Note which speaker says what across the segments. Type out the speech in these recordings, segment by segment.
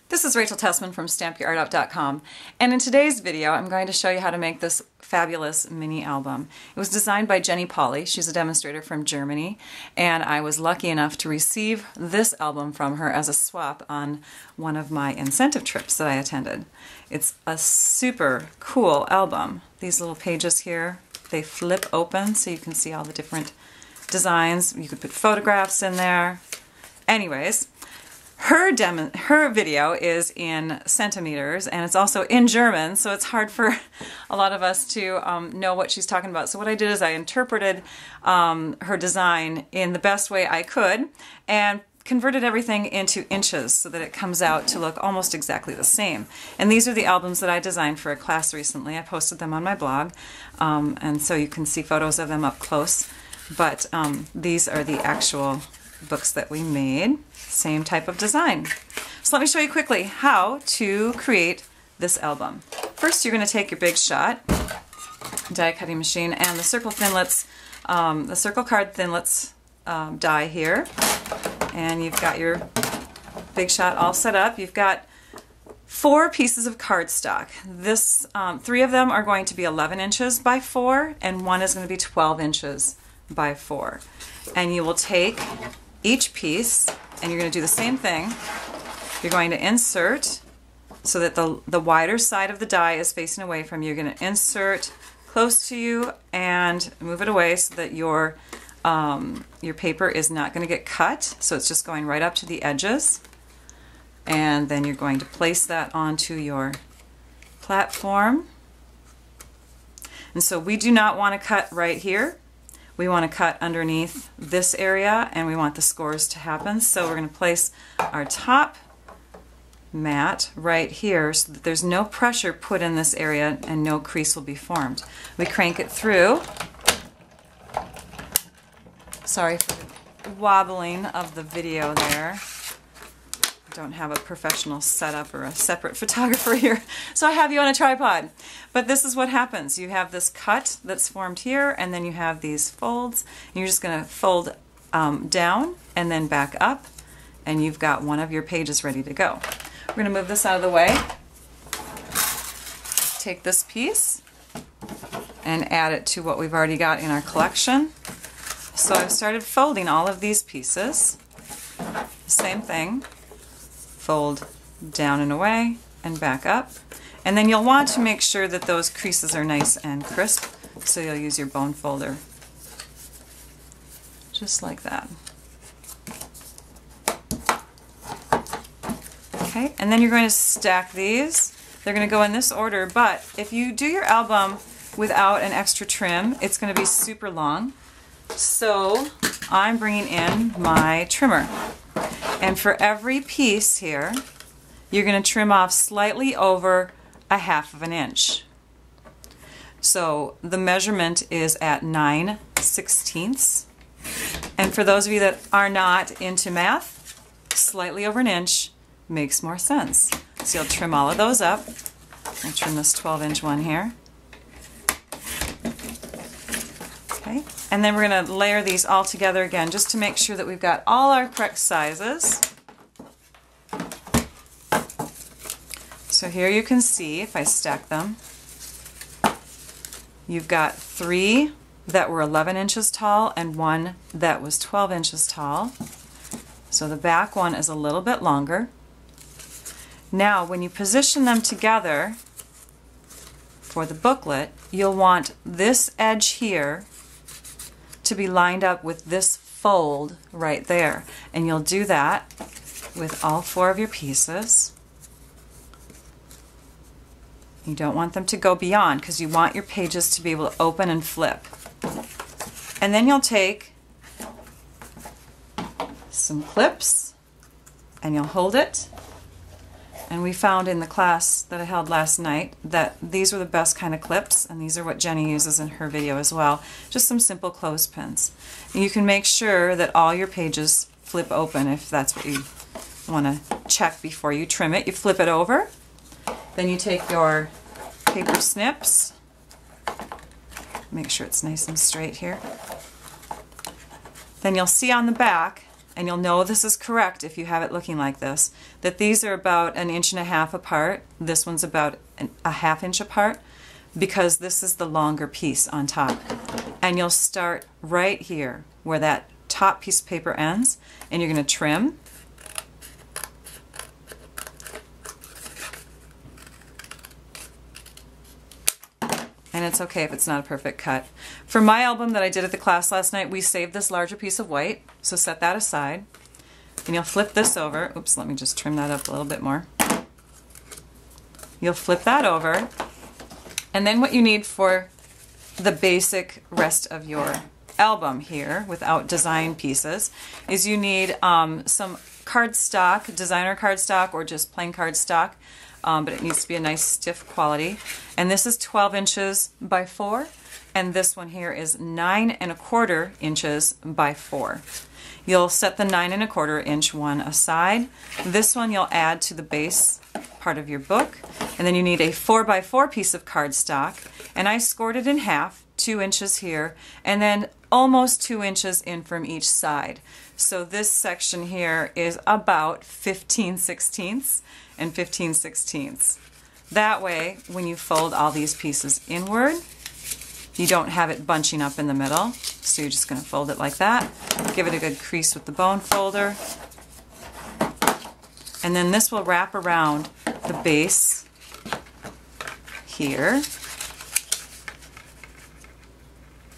Speaker 1: This is Rachel Tessman from StampYourArtUp.com, and in today's video I'm going to show you how to make this fabulous mini album. It was designed by Jenni Pauli. She's a demonstrator from Germany, and I was lucky enough to receive this album from her as a swap on one of my incentive trips that I attended. It's a super cool album. These little pages here, they flip open so you can see all the different designs. You could put photographs in there. Anyways, her video is in centimeters, and it's also in German, so it's hard for a lot of us to know what she's talking about. So what I did is I interpreted her design in the best way I could and converted everything into inches so that it comes out to look almost exactly the same. And these are the albums that I designed for a class recently. I posted them on my blog, and so you can see photos of them up close. But these are the actual books that we made. Same type of design. So let me show you quickly how to create this album. First, you're going to take your Big Shot die cutting machine and the Circle Thinlits, the Circle Card Thinlits die here, and you've got your Big Shot all set up. You've got 4 pieces of cardstock. This 3 of them are going to be 11 inches by 4, and 1 is going to be 12 inches by 4. And you will take each piece, and you're going to do the same thing. You're going to insert so that the wider side of the die is facing away from you. You're going to insert close to you and move it away so that your paper is not going to get cut. So it's just going right up to the edges. And then you're going to place that onto your platform. And so we do not want to cut right here. We want to cut underneath this area, and we want the scores to happen. So we're going to place our top mat right here so that there's no pressure put in this area and no crease will be formed. We crank it through. Sorry for the wobbling of the video there. I don't have a professional setup or a separate photographer here, so I have you on a tripod. But this is what happens. You have this cut that's formed here, and then you have these folds, and you're just going to fold down and then back up, and you've got one of your pages ready to go. We're going to move this out of the way. Take this piece and add it to what we've already got in our collection. So I've started folding all of these pieces. Same thing. Fold down and away and back up, and then you'll want to make sure that those creases are nice and crisp, so you'll use your bone folder just like that. Okay, and then you're going to stack these. They're going to go in this order, but if you do your album without an extra trim, it's going to be super long. So I'm bringing in my trimmer. And for every piece here, you're going to trim off slightly over 1/2 inch. So the measurement is at 9/16. And for those of you that are not into math, slightly over 1 inch makes more sense. So you'll trim all of those up. I'll trim this 12-inch one here. Okay. And then we're going to layer these all together again just to make sure that we've got all our correct sizes. So here you can see, if I stack them, you've got 3 that were 11 inches tall and 1 that was 12 inches tall. So the back one is a little bit longer. Now when you position them together for the booklet, you'll want this edge here to be lined up with this fold right there, and you'll do that with all 4 of your pieces. You don't want them to go beyond because you want your pages to be able to open and flip. And then you'll take some clips and you'll hold it. And we found in the class that I held last night that these were the best kind of clips, and these are what Jenni uses in her video as well. Just some simple clothespins. And you can make sure that all your pages flip open if that's what you want to check before you trim it. You flip it over, then you take your paper snips, make sure it's nice and straight here. Then you'll see on the back and you'll know this is correct if you have it looking like this, that these are about 1.5 inches apart. This one's about a 1/2 inch apart, because this is the longer piece on top. And you'll start right here where that top piece of paper ends, and you're going to trim. And it's okay if it's not a perfect cut. For my album that I did at the class last night, we saved this larger piece of white, so set that aside. And you'll flip this over. Oops, let me just trim that up a little bit more. You'll flip that over. And then what you need for the basic rest of your album here, without design pieces, is you need some cardstock, designer cardstock, or just plain cardstock. But it needs to be a nice stiff quality. And this is 12 inches by 4, and this one here is 9¼ inches by 4. You'll set the 9¼ inch one aside. This one you'll add to the base part of your book, and then you need a 4x4 piece of cardstock, and I scored it in half, 2 inches here, and then almost 2 inches in from each side. So this section here is about 15/16 and 15/16. That way, when you fold all these pieces inward, you don't have it bunching up in the middle. So you're just going to fold it like that. Give it a good crease with the bone folder. And then this will wrap around the base here.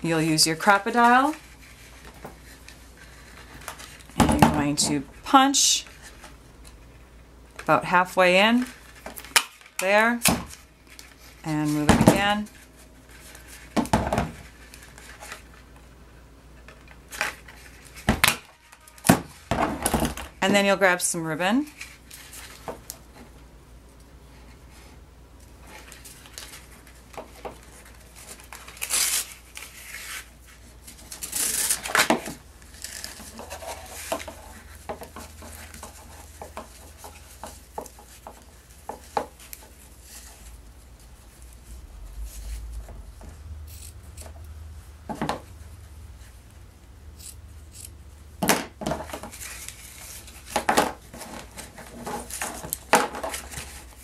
Speaker 1: You'll use your crocodile, and you're going to punch about halfway in there, and move it again. And then you'll grab some ribbon.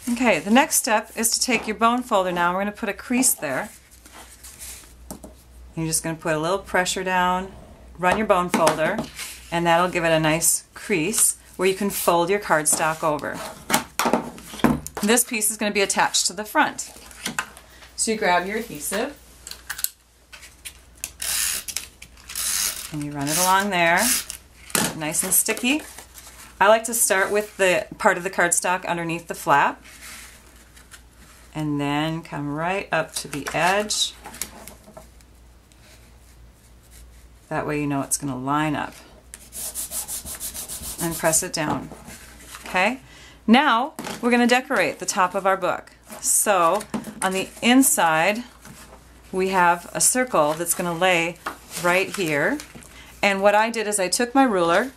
Speaker 1: Okay, the next step is to take your bone folder now. We're going to put a crease there. You're just going to put a little pressure down, run your bone folder, and that'll give it a nice crease where you can fold your cardstock over. This piece is going to be attached to the front. So you grab your adhesive and you run it along there, nice and sticky. I like to start with the part of the cardstock underneath the flap, and then come right up to the edge. That way you know it's going to line up. And press it down. Okay? Now we're going to decorate the top of our book. So on the inside we have a circle that's going to lay right here. And what I did is I took my ruler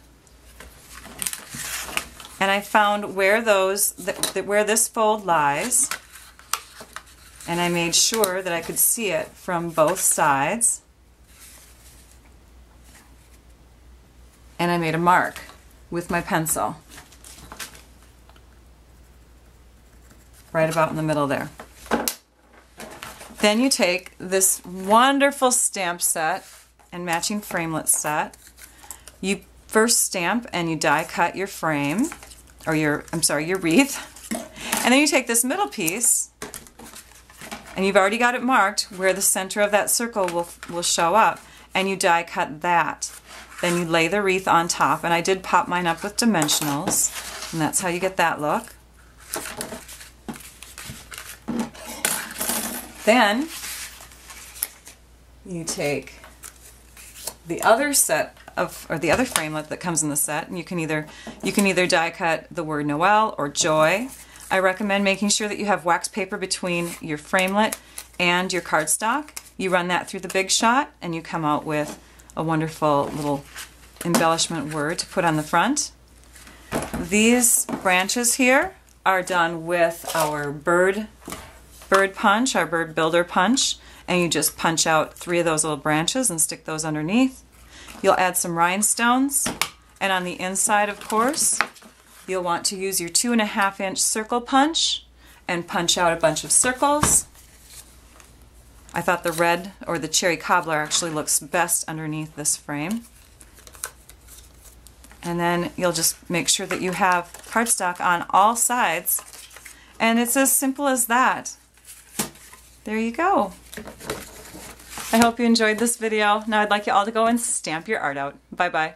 Speaker 1: and I found where where this fold lies, and I made sure that I could see it from both sides, and I made a mark with my pencil right about in the middle there. Then you take this wonderful stamp set and matching framelit set. You first stamp and you die cut your frame, or your wreath, and then you take this middle piece and you've already got it marked where the center of that circle will show up, and you die cut that. Then you lay the wreath on top, and I did pop mine up with dimensionals, and that's how you get that look. Then you take the other set of, or the other framelit that comes in the set, and you can either die cut the word Noel or joy. I recommend making sure that you have wax paper between your framelit and your cardstock. You run that through the Big Shot and you come out with a wonderful little embellishment word to put on the front. These branches here are done with our bird punch, our bird builder punch, and you just punch out 3 of those little branches and stick those underneath. You'll add some rhinestones And on the inside, of course, you'll want to use your 2.5-inch circle punch and punch out a bunch of circles. I thought the red or the cherry cobbler actually looks best underneath this frame. And then you'll just make sure that you have cardstock on all sides. And it's as simple as that. There you go. I hope you enjoyed this video. Now I'd like you all to go and stamp your art out. Bye-bye.